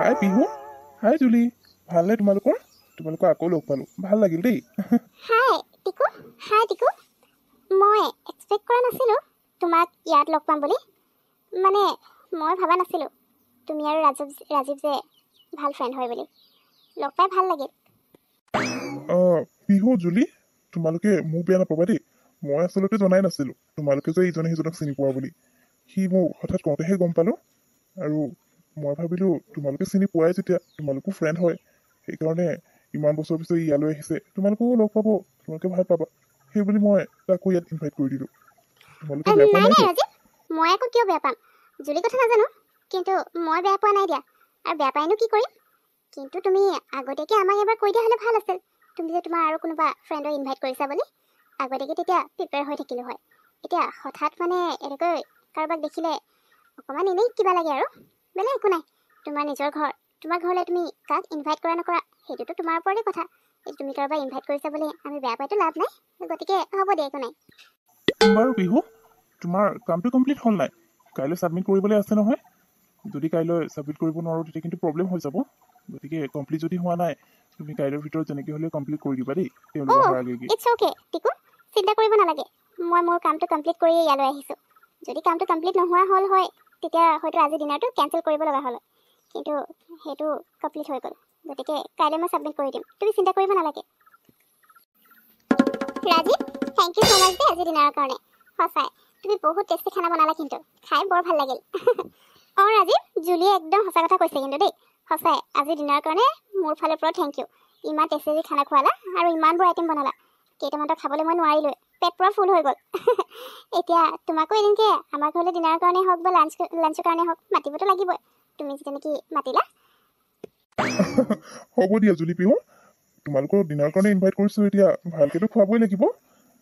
হাই পিহু, হাই জুলি। ভালনে তোমালোকৰ? তোমালোকৰ আকৌ লগ পালোঁ, ভাল লাগিল দেই। হাই টিকু। হাই টিকু। মই এক্সপেক্ট কৰা নাছিলোঁ তোমাক ইয়াত লগ পাম বুলি। মানে মই ভবা নাছিলোঁ তুমি আৰু ৰাজীৱ যে ভাল ফ্ৰেণ্ড হয় বুলি। লগ পাই ভাল লাগিল। পিহু, জুলি, তোমালোকে মোক বেয়া নাপাবা দেই। মই আচলতে জনাই নাছিলোঁ তোমালোকে যে ইজনে সিজনক চিনি পোৱা বুলি। সি মোক হঠাৎ কওঁতেহে গম পালোঁ। আৰু মই ভাবিলোঁ তোমালোকে চিনি পোৱাই যেতিয়া তোমালোকো ফ্ৰেণ্ড হয়, সেইকাৰণে ইমান বছৰ পিছত ইয়ালৈ আহিছে, তোমালোকো লগ পাব, তোমালোকে ভাল পাবা, সেইবুলি মই তাকো ইয়াত ইনভাইট কৰি দিলোঁ। তোমালোকে বেয়া পোৱা নাই নাইতো? ৰাজীৱ, মই আকৌ কিয় বেয়া পাম? জুলি কথা নাজানো, কিন্তু মই বেয়া পোৱা নাই দিয়া। আৰু বেয়া পাইনো কি কৰিম? কিন্তু তুমি আগতীয়াকৈ আমাক এবাৰ কৈ দিয়া হ'লে ভাল আছিল। তুমি যে তোমাৰ আৰু কোনোবা ফ্ৰেণ্ডক ইনভাইট কৰিছা বুলি, আগতীয়াকৈ তেতিয়া প্ৰিপেয়াৰ হৈ থাকিলোঁ হয়। এতিয়া হঠাৎ মানে এনেকৈ কাৰোবাক দেখিলে অকণমান এনেই কিবা লাগে আৰু। বেলেগ একো নাই। তোমাৰ নিজৰ ঘৰ, তোমাৰ ঘৰলৈ তুমি কাক ইনভাইট কৰা নকৰা সেইটোতো তোমাৰ ওপৰতে কথা। তুমি কাৰোবাক ইনভাইট কৰিছা বুলি আমি বেয়া পাইতো লাভ নাই, গতিকে হ'ব দিয়া, একো নাই। বাৰু পিহু, তোমাৰ কামটো কমপ্লিট হ'ল নাই? কাইলৈ ছাবমিট কৰিবলৈ আছে নহয়। যদি কাইলৈ ছাবমিট কৰিব নোৱাৰোঁ তেতিয়া কিন্তু প্ৰব্লেম হৈ যাব। গতিকে কমপ্লিট যদি হোৱা নাই, তুমি কাইলৈৰ ভিতৰত যেনেকৈ হ'লেও কমপ্লিট কৰি দিবা দেই, তেওঁলোক অহাৰ আগেকি। ইটছ অ'কে টিকু, চিন্তা কৰিব নালাগে। মই মোৰ কামটো কমপ্লিট কৰিয়ে ইয়ালৈ আহিছোঁ। যদি কামটো কমপ্লিট নোহোৱা হ'ল হয় তেতিয়া হয়তো আজি ডিনাৰটো কেঞ্চেল কৰিব লগা হ'ল। কিন্তু সেইটো কমপ্লিট হৈ গ'ল, গতিকে কাইলৈ মই ছাবমিট কৰি দিম, তুমি চিন্তা কৰিব নালাগে। ৰাজীৱ, থেংক ইউ ছ' মাছ দেই আজি ডিনাৰৰ কাৰণে। সঁচাই তুমি বহুত টেষ্টি খানা বনালা, কিন্তু খাই বৰ ভাল লাগিল। অঁ ৰাজীৱ, জুলিয়ে একদম সঁচা কথা কৈছে কিন্তু দেই। সঁচাই আজি ডিনাৰৰ কাৰণে মোৰ ফালৰ পৰা থেংক ইউ। ইমান টেষ্টি খানা খোৱালা আৰু ইমানবোৰ আইটেম বনালা। কেইটামানতো খাবলৈ মই নোৱাৰিলোৱে, পেট পূৰা ফুল হৈ গ'ল। এতিয়া তোমাকো এদিনকৈ আমাৰ ঘৰলৈ ডিনাৰৰ কাৰণে হওক বা লাঞ্চৰ কাৰণে হওক মাতিবতো লাগিবই, তুমি যেনেকৈ মাতিলা। হ'ব দিয়া জুলি পিহু, তোমালোকৰ ডিনাৰ কাৰণে ইনভাইট কৰিছোঁ, এতিয়া ভালকৈতো খুৱাবই লাগিব।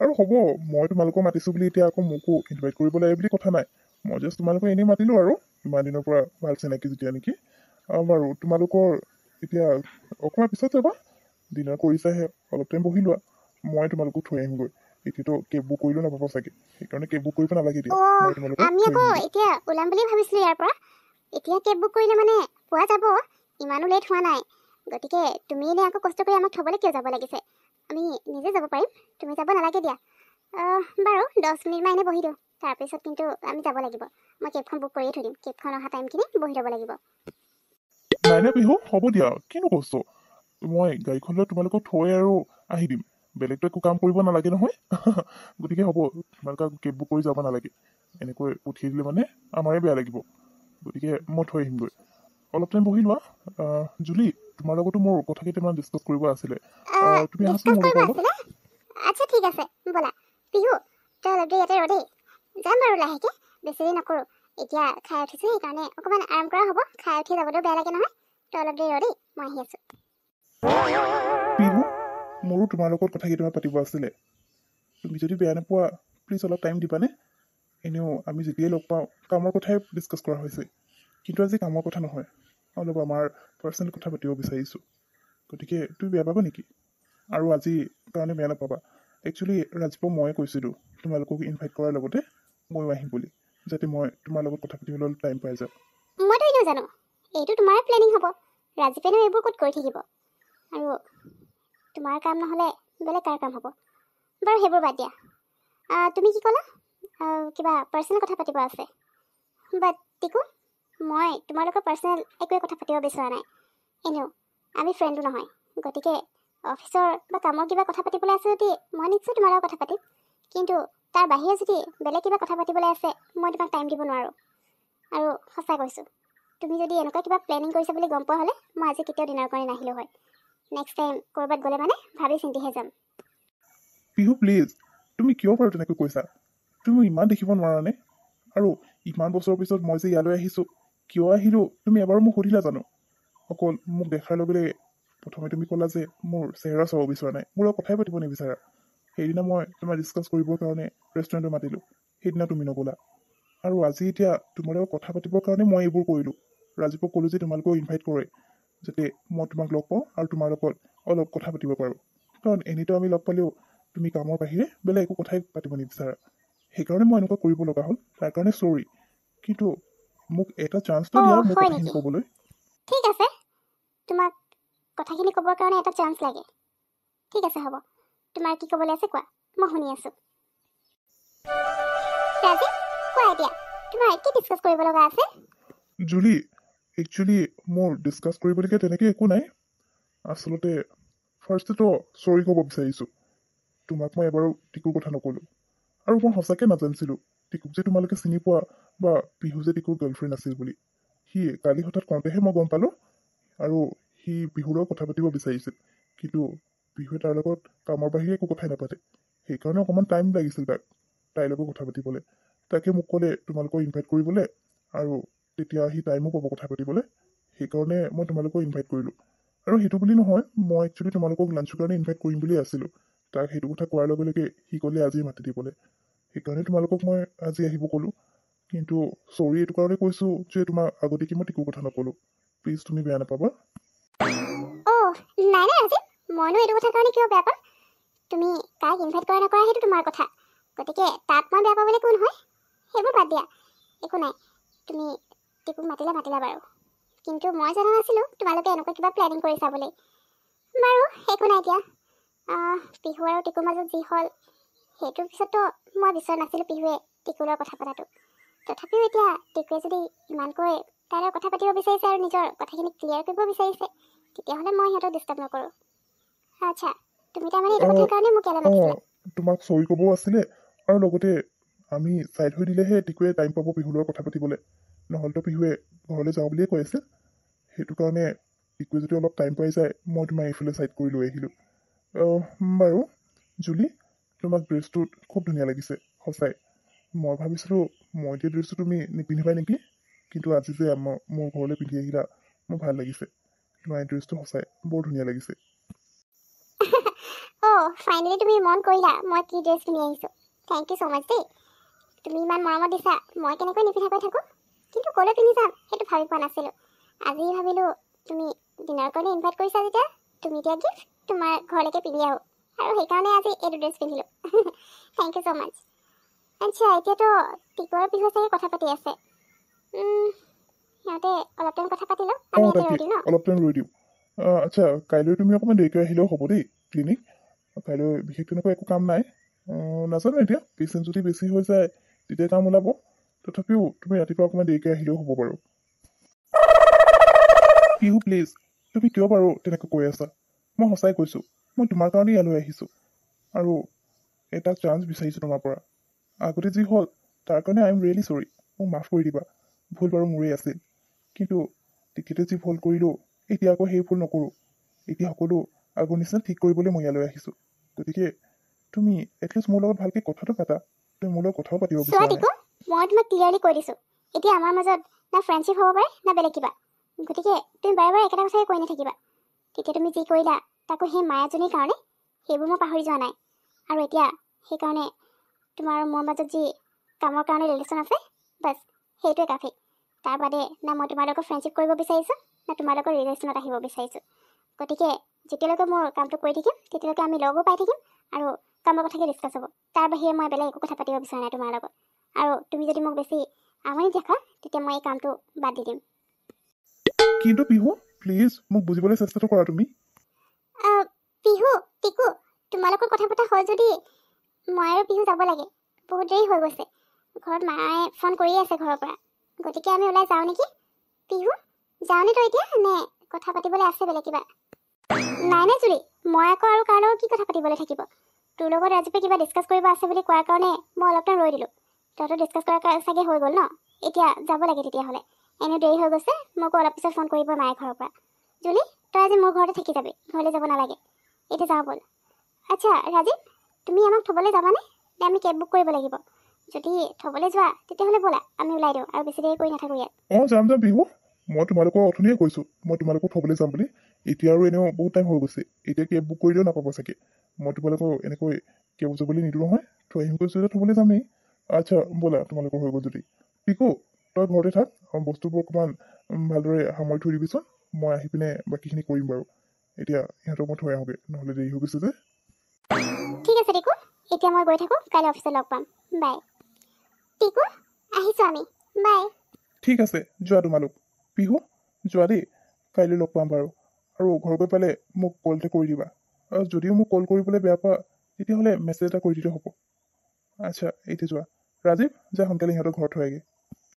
আৰু হ'ব, মই তোমালোকক মাতিছোঁ বুলি এতিয়া আকৌ মোকো ইনভাইট কৰিব লাগে বুলি কথা নাই। মই জাষ্ট তোমালোকক এনেই মাতিলোঁ আৰু, ইমান দিনৰ পৰা ভাল চিনাকি যেতিয়া নেকি। বাৰু তোমালোকৰ এতিয়া অকণমান পিছত যাবা, ডিনাৰ কৰিছাহে, অলপ টাইম বহি লোৱা, মই তোমালোকক থৈ আহিমগৈ। এতিয়াতো কেব বুক কৰিলেও নাপাব চাগে, সেইকাৰণে কেব বুক কৰিব নালাগে দিয়া, মই তোমালোকক আমি থৈ আকৌ আহিমগৈ। এতিয়া ওলাম বুলি ভাবিছিলোঁ ইয়াৰ পৰা। এতিয়া কেব বুক কৰিলে মানে পোৱা যাব, ইমানো লেট হোৱা নাই। গতিকে তুমি এনেই আকৌ কষ্ট কৰি আমাক থ'বলৈ কিয় যাব লাগিছে? আমি নিজে যাব পাৰিম, তুমি যাব নালাগে দিয়া। বাৰু 10 মিনিটমান এনেই বহি দিওঁ, তাৰপিছত কিন্তু আমি যাব লাগিব। মই কেবখন বুক কৰিয়ে থৈ দিম, কেবখন অহা টাইমখিনি বহি ল'ব লাগিব। নাই নাই পিহু, হ'ব দিয়া, কিনো কষ্ট। মই গাড়ীখন লৈ তোমালোকক থৈ আৰু আহি দিম, বেলেগতো একো কাম কৰিব নালাগে নহয়। গতিকে হ'ব, তোমালোকে কেব বুক কৰি যাব নালাগে, এনেকৈ পঠিয়াই দিলে মানে আমাৰে বেয়া লাগিব। গতিকে মই থৈ আহিমগৈ, অলপ টাইম বহি লোৱা। জুলি, তোমাৰ লগতো মোৰ কথা কেইটামান ডিছকাছ কৰিব আছিলে, তুমি আহাচোন ডিছকাছ মোৰ কৰিব লগত অলপ। আছিলে? আচ্ছা ঠিক আছে, ব'লা। পিহু, তই অলপ দেৰি ইয়াতে ৰ দেই, যাম বাৰু লাহেকৈ, বেছি দেৰি নকৰোঁ। এতিয়া খাই উঠিছোঁ, সেইকাৰণে অকণমান আৰাম কৰা হ'ব। খাই উঠি যাবলৈও বেয়া লাগে নহয়। তই অলপ দেৰি ৰ দেই, মই আহি আছোঁ। পিহু, মোৰো তোমাৰ লগত কথা কেইটামান পাতিব আছিলে, তুমি যদি বেয়া নোপোৱা প্লিজ অলপ টাইম দিবানে? এনেও আমি যেতিয়াই লগ পাওঁ কামৰ কথাই ডিছকাছ কৰা হৈছে, কিন্তু আজি কামৰ কথা নহয়, অলপ আমাৰ পাৰ্চনেল কথা পাতিব বিচাৰিছোঁ। গতিকে তুমি বেয়া পাবা নেকি? আৰু আজি কাৰণে বেয়া নাপাবা, একচুৱেলি ৰাজীৱক ময়ে কৈছিলোঁ তোমালোকক ইনভাইট কৰাৰ লগতে ময়ো আহিম বুলি, যাতে মই তোমাৰ লগত কথা পাতিবলৈ অলপ টাইম পাই যাওঁ। মইতো এনেও জানো এইটো তোমাৰে প্লেনিং হ'ব, ৰাজীৱেনো এইবোৰ ক'ত কৰি থাকিব। আৰু তোমাৰ কাম নহ'লে বেলেগ কাৰ কাম হ'ব? বাৰু সেইবোৰ বাদ দিয়া। তুমি কি ক'লা? কিবা পাৰ্চনেল কথা পাতিব আছে? বাট টিকু, মই তোমাৰ লগত পাৰ্চনেল একোৱে কথা পাতিব বিচৰা নাই। এনেও আমি ফ্ৰেণ্ডো নহয়, গতিকে অফিচৰ বা কামৰ কিবা কথা পাতিবলৈ আছে যদি মই নিশ্চয় তোমাৰ লগত কথা পাতিম। কিন্তু তাৰ বাহিৰে যদি বেলেগ কিবা কথা পাতিবলৈ আছে, মই তোমাক টাইম দিব নোৱাৰোঁ। আৰু সঁচা কৈছোঁ, তুমি যদি এনেকুৱা কিবা প্লেনিং কৰিছা বুলি গম পোৱা হ'লে মই আজি কেতিয়াও ডিনাৰ কৰি নাহিলোঁ হয়। নেক্সট টাইম ক'ৰবাত গ'লে মানে ভাবি চিন্তিহে যাম। পিহু প্লিজ, তুমি কিয় বাৰু তেনেকৈ কৈছা? তুমি ইমান দেখিব নোৱাৰানে? আৰু ইমান বছৰৰ পিছত মই যে ইয়ালৈ আহিছোঁ, কিয় আহিলোঁ তুমি এবাৰো মোক সুধিলা জানো? অকল মোক দেখাৰ লগে লগে প্ৰথমে তুমি ক'লা যে মোৰ চেহেৰা চাব বিচৰা নাই, মোৰ লগত কথাই পাতিব নিবিচাৰা। সেইদিনা মই তোমাক ডিছকাছ কৰিবৰ কাৰণে ৰেষ্টুৰেণ্টত মাতিলোঁ, সেইদিনা তুমি নগ'লা। আৰু আজি এতিয়া তোমাৰ লগত কথা পাতিবৰ কাৰণে মই এইবোৰ কৰিলোঁ। ৰাজীৱক ক'লোঁ যে তোমালোকক ইনভাইট কৰে, যাতে মই তোমাক লগ পাওঁ আৰু তোমাৰ লগত অলপ কথা পাতিব পাৰোঁ। কাৰণ এনেইতো আমি লগ পালেও তুমি কামৰ বাহিৰে বেলেগ একো কথাই পাতিব নিবিচাৰা, সেইকাৰণে মই এনেকুৱা কৰিব লগা হ'ল, তাৰ কাৰণে চৰি। কিন্তু মোক এটা চান্সটো দিয়া মোৰ হয় কথাখিনি নেকি? ক'বলৈ। ঠিক আছে, তোমাক কথাখিনি ক'বৰ কাৰণে এটা চান্স লাগে। ঠিক আছে হ'ব, তোমাৰ কি ক'বলৈ আছে কোৱা, মই শুনি আছোঁ। ৰাজীৱ, কোৱা এতিয়া, তোমাৰ কি ডিছকাছ কৰিব লগা আছে? জুলি, একচুৱেলি মোৰ ডিছকাছ কৰিবলগীয়া তেনেকৈ একো নাই। আচলতে ফাৰ্ষ্টটো চৰি ক'ব বিচাৰিছোঁ। তোমাক মই এবাৰো টিকুৰ কথা নক'লোঁ, আৰু মই সঁচাকৈ নাজানিছিলোঁ টিকুক যে তোমালোকে চিনি পোৱা বা পিহু যে টিকুৰ গাৰ্লফ্ৰেণ্ড আছিল বুলি। সি কালি হঠাৎ কওঁতেহে মই গম পালোঁ, আৰু সি পিহুৰ লগত কথা পাতিব বিচাৰিছিল, কিন্তু পিহুৱে তাৰ লগত কামৰ বাহিৰে একো কথাই নাপাতে। সেইকাৰণে অকণমান টাইম লাগিছিল তাইৰ লগত কথা পাতিবলৈ। তাকে মোক ক'লে তোমালোকক ইনভাইট কৰিবলৈ, আৰু তেতিয়া সি টাইমো পাব কথা পাতিবলৈ। সেইকাৰণে মই তোমালোকক ইনভাইট কৰিলোঁ। আৰু সেইটো বুলি নহয়, মই একচুৱেলি তোমালোকক লাঞ্চৰ কাৰণে ইনভাইট কৰিম বুলিয়ে আছিলোঁ। তাক সেইটো কথা কোৱাৰ লগে লগে সি ক'লে আজি মাতি দিবলৈ। সেইকাৰণে তোমালোকক মই আজি আহিব ক'লোঁ। কিন্তু চৰি এইটো কাৰণে কৈছোঁ যে তোমাক আগতীয়াকৈ মই টিকুৰ কথা নক'লোঁ। প্লিজ তুমি বেয়া নাপাবা। অ' নাই নাই ৰাজীৱ, মইনো এইটো কথাৰ কাৰণে কিয় বেয়া পাম? তুমি কাক ইনভাইট কৰা নকৰা সেইটো তোমাৰ কথা, গতিকে তাত মই বেয়া পাবলৈ কোন হয়? সেইবোৰ বাদ দিয়া, একো নাই। তুমি টিকুক মাতিলা বাৰু, কিন্তু মই জনা নাছিলোঁ তোমালোকে এনেকুৱা কিবা প্লেনিং কৰিছা বুলি। বাৰু একো নাই এতিয়া। পিহু আৰু টিকুৰ মাজত যি হ'ল, সেইটোৰ পিছততো মই বিচৰা নাছিলোঁ পিহুৱে টিকুৰ লগত কথা পতাটো। তথাপিও এতিয়া টিকুৱে যদি ইমানকৈ তাইৰ লগত কথা পাতিব বিচাৰিছে আৰু নিজৰ কথাখিনি ক্লিয়াৰ কৰিব বিচাৰিছে, তেতিয়াহ'লে মই সিহঁতক ডিষ্টাৰ্ব নকৰোঁ। আচ্ছা, তুমি তাৰমানে এইটো কথাৰ কাৰণে মোক ইয়ালৈ মাতিছিলা? তোমাক চৰি ক'বও আছিলে, আৰু লগতে আমি ছাইড হৈ দিলেহে টিকুৱে টাইম পাব পিহুৰ লগত কথা পাতিবলৈ। নহ'লেতো পিহুৱে ঘৰলৈ যাওঁ বুলিয়ে কৈ আছে। সেইটো কাৰণে টিকুৱে যদি অলপ টাইম পাই যায়, মই তোমাক এইফালে ছাইড কৰি লৈ আহিলোঁ। বাৰু জুলি, তোমাক ড্ৰেছটোত খুব ধুনীয়া লাগিছে সঁচাই। মই ভাবিছিলোঁ মই দিয়া ড্ৰেছটো তুমি নিপিন্ধিবাই নেকি, কিন্তু আজি যে মোৰ ঘৰলৈ পিন্ধি আহিলা, মোৰ ভাল লাগিছে। তোমাৰ এই ড্ৰেছটো সঁচাই বৰ ধুনীয়া লাগিছে। অ' ফাইনেলি তুমি মন কৰিলা মই কি ড্ৰেছ পিন্ধি আহিছোঁ। থেংক ইউ ছ' মাছ দেই। তুমি ইমান মৰমত দিছা, মই কেনেকৈ নিপিন্ধাকৈ থাকোঁ? কিন্তু ক'লৈ পিন্ধি যাম সেইটো ভাবি পোৱা নাছিলোঁ। আজি ভাবিলোঁ তুমি ডিনাৰৰ কাৰণে ইনভাইট কৰিছা যেতিয়া, তুমি দিয়া গিফ্ট তোমাৰ ঘৰলৈকে পিন্ধি আহোঁ, আৰু সেইকাৰণে আজি এইটো ড্ৰেছ পিন্ধিলোঁ। থেংক ইউ ছ' মাছ। আচ্ছা, এতিয়াতো টিকু আৰু পিহুৱে চাগে কথা পাতি আছে। সিহঁতে অলপ টাইম কথা পাতি লওক, আমি ইয়াতে ৰৈ দিওঁ ন? অলপ টাইম ৰৈ দিওঁ। আচ্ছা, কাইলৈ তুমি অকণমান দেৰিকৈ আহিলেও হ'ব দেই ক্লিনিক। কাইলৈ বিশেষ তেনেকুৱা একো কাম নাই। নাজানো এতিয়া পেচেণ্ট যদি বেছি হৈ যায় তেতিয়া কাম ওলাব। তথাপিও তুমি ৰাতিপুৱা অকণমান দেৰিকৈ আহিলেও হ'ব বাৰু। পিহু প্লিজ, তুমি কিয় বাৰু তেনেকৈ কৈ আছা? মই সঁচাই কৈছোঁ, মই তোমাৰ কাৰণেই ইয়ালৈ আহিছোঁ, আৰু এটা চান্স বিচাৰিছোঁ তোমাৰ পৰা। আগতে যি হ'ল তাৰ কাৰণে আই এম ৰিয়েলি চৰি। মোক মাফ কৰি দিবা, ভুল বাৰু মোৰেই আছিল। কিন্তু তেতিয়াতে যি ভুল কৰিলোঁ, এতিয়া আকৌ সেই ভুল নকৰোঁ। এতিয়া সকলো আগৰ নিচিনা ঠিক কৰিবলৈ মই ইয়ালৈ আহিছোঁ। গতিকে তুমি এটলিষ্ট মোৰ লগত ভালকৈ কথাটো পাতা। তুমি মোৰ লগত কথাও পাতিব চোৱা বিচৰা নাই। টিকু, মই তোমাক ক্লিয়াৰলি কৈ দিছোঁ, এতিয়া আমাৰ মাজত না ফ্ৰেণ্ডশ্বিপ হ'ব পাৰে না বেলেগ কিবা। গতিকে তুমি বাৰে বাৰে একেটা কথাই কৈ নাথাকিবা। তেতিয়া তুমি যি কৰিলা তাকো সেই মায়াজনীৰ কাৰণে, সেইবোৰ মই পাহৰি যোৱা নাই। আৰু এতিয়া সেইকাৰণে তোমাৰ আৰু মোৰ মাজত যি কামৰ কাৰণে ৰিলেশ্যন আছে, বাছ সেইটোৱে কাফি। তাৰ বাদে না মই তোমাৰ লগত ফ্ৰেণ্ডশ্বিপ কৰিব বিচাৰিছোঁ, না তোমাৰ লগত ৰিলেশ্যনত আহিব বিচাৰিছোঁ। গতিকে যেতিয়ালৈকে মোৰ কামটো কৰি থাকিম, তেতিয়ালৈকে আমি লগো পাই থাকিম, আৰু কামৰ কথাকে ডিছকাছ হ'ব। তাৰ বাহিৰে মই বেলেগ একো কথা পাতিব বিচৰা নাই তোমাৰ লগত। আৰু তুমি যদি মোক বেছি আমনি দেখা, তেতিয়া মই এই কামটো বাদ দি দিম। কিন্তু পিহু প্লিজ মোক বুজিবলৈ চেষ্টাটো কৰা তুমি। পিহু, টিকু, তোমালোকৰ কথা পতা হয় যদি মই আৰু পিহু যাব লাগে। বহুত দেৰি হৈ গৈছে, ঘৰত মায়ে ফোন কৰিয়ে আছে ঘৰৰ পৰা। গতিকে আমি ওলাই যাওঁ নেকি? পিহু, যাওঁনে তই এতিয়া, নে কথা পাতিবলৈ আছে বেলেগ কিবা? নাই নাই জুলি, মই আকৌ আৰু কাৰ লগত কি কথা পাতিবলৈ থাকিব? তোৰ লগত ৰাজীৱে কিবা ডিছকাছ কৰিব আছে বুলি কোৱাৰ কাৰণে মই অলপ টাইম ৰৈ দিলোঁ। তহঁতৰ ডিছকাছ কৰা চাগে হৈ গ'ল ন? এতিয়া যাব লাগে তেতিয়াহ'লে। এনেও দেৰি হৈ গৈছে, মোকো অলপ পিছত ফোন কৰিব মায়ে ঘৰৰ পৰা। জুলি, তই আজি মোৰ ঘৰতে থাকি যাবি, ঘৰলৈ যাব নালাগে। এতিয়া যাওঁ ব'ল। আচ্ছা ৰাজীৱ, তুমি আমাক থ'বলৈ যাবানে, নে আমি কেব বুক কৰিব লাগিব? যদি থ'বলৈ যোৱা তেতিয়াহ'লে ব'লা, আমি ওলাই দিওঁ আৰু বেছি দেৰি কৰি নাথাকোঁ ইয়াত। যাম পিহু। মই তোমালোকক অথনিয়ে কৈছোঁ মই তোমালোকক থ'বলৈ যাম বুলি। এতিয়া আৰু এনেও বহুত টাইম হৈ গৈছে, এতিয়া কেব বুক কৰিলেও নাপাব চাগে। মই তোমালোকক এনেকৈ কেব যাবলৈ নিদিওঁ নহয়, থৈ আহিম কৈছোঁ যে থ'বলৈ যামেই। আচ্ছা ব'লা, তোমালোকৰ হৈ গ'ল যদি। পিকু, তই ঘৰতে থাক, বস্তুবোৰ অকণমান ভালদৰে সামৰি থৈ দিবিচোন। মই আহি পিনে বাকীখিনি কৰিম বাৰু। এতিয়া সিহঁতক মই থৈ আহোঁগৈ, নহ'লে দেৰি হৈ গৈছে যে। ঠিক আছে টিকু, এতিয়া মই গৈ থাকোঁ, কাইলৈ অফিচত লগ পাম। বাই। টিকু, আহিছোঁ আমি, বাই। ঠিক আছে, যোৱা তোমালোক। পিহু যোৱা দেই, কাইলৈ লগ পাম বাৰু। আৰু ঘৰ গৈ পালে মোক কল এটা কৰি দিবা আৰু যদিও মোক কল কৰিবলৈ বেয়া পোৱা তেতিয়াহ'লে মেছেজ এটা কৰি দিলে হ'ব আচ্ছা এতিয়া যোৱা ৰাজীৱ যা সোনকালে সিহঁতৰ ঘৰত থৈ আগে